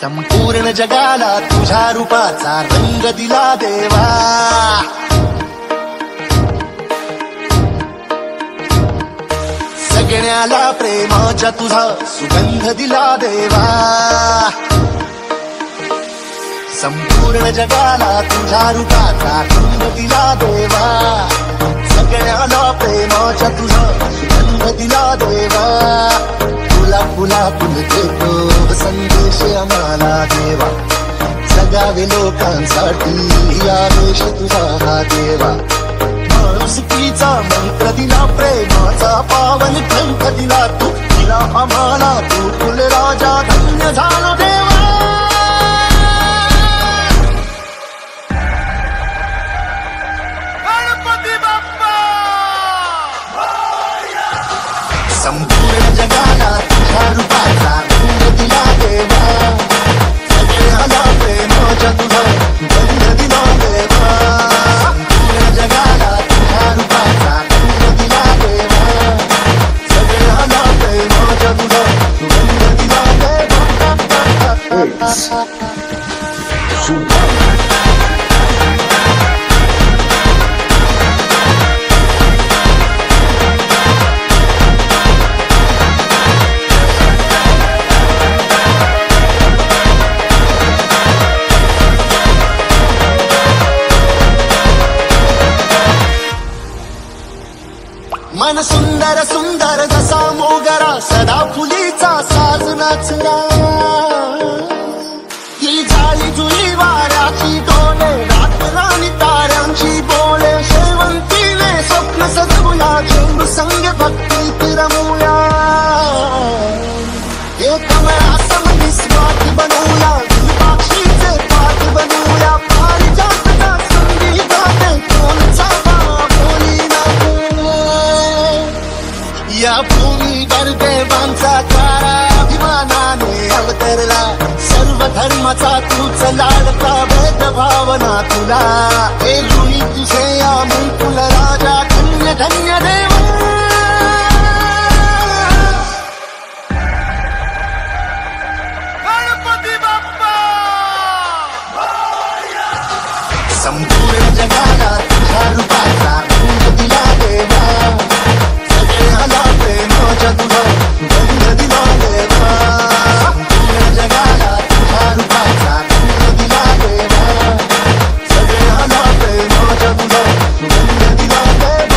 संपूर्ण जगाला तुझ्या रूपाचा रंग दिला देवा, सगळ्याला प्रेमाच्या तुझा सुगंध दिला देवा, संपूर्ण जगाला तुझ्या रूपाचा रंग दिला देवा, सगळ्याला प्रेमाच्या तुझा सुगंध दिला देवा, फुला फुला फुल देतो संदेश आम्हाला देवा, जगावे लोकांसाठी आदेश तुझा हा देवा, माणुसकीचा मंत्र दिला, प्रेमाचा पावन ग्रंथ दिला, तू दिला आम्हाला, तू कुल राजा धन्य झाला देवा. गणपती बाप्पा संपूर्ण जगाला तुझ्या रूपाचा रंग दिला देवा, सगळ्याला प्रेमाच्या तुझा गंध दिला देवा, संपूर्ण जगाला तुझ्या रूपाचा रंग दिला देवा, सगळ्याला प्रेमाच्या तुझा गंध दिला देवा. मन सुंदर सुंदर जसा मोगरा, सदा फुलीचा साज नाचला, ही झाली जुई वाऱ्याची डोले, रातराणी ताऱ्यांची बोले, शेवंतीने स्वप्न सजवूया, झेंडू संग भक्तीत रमूया, हे कमळासम निस्वार्थ बनवूया, द्विपाक्षीचे पाठ बनवूया, पारिजातका संगीताने कोणचा बोली ना, या भूमीवर देवांचा तारा अभिमानाने अवतरला, सर्व धर्माचा तूच लाडका, भेद भावना तुला, हे लुई तुझे या मुकुल राजा, धन्य धन्य देवा. गणपती बाप्पा संपूर्ण जगाला तुझ्या रूपाचा रंग दिला देवा, सगळ्याला प्रेमाच्या तुझा गंध दिला देवा, संपूर्ण जगाला तुझ्या रूपाचा रंग दिला देवा, सगळ्याला प्रेमाच्या तुझा गंध दिला देवा.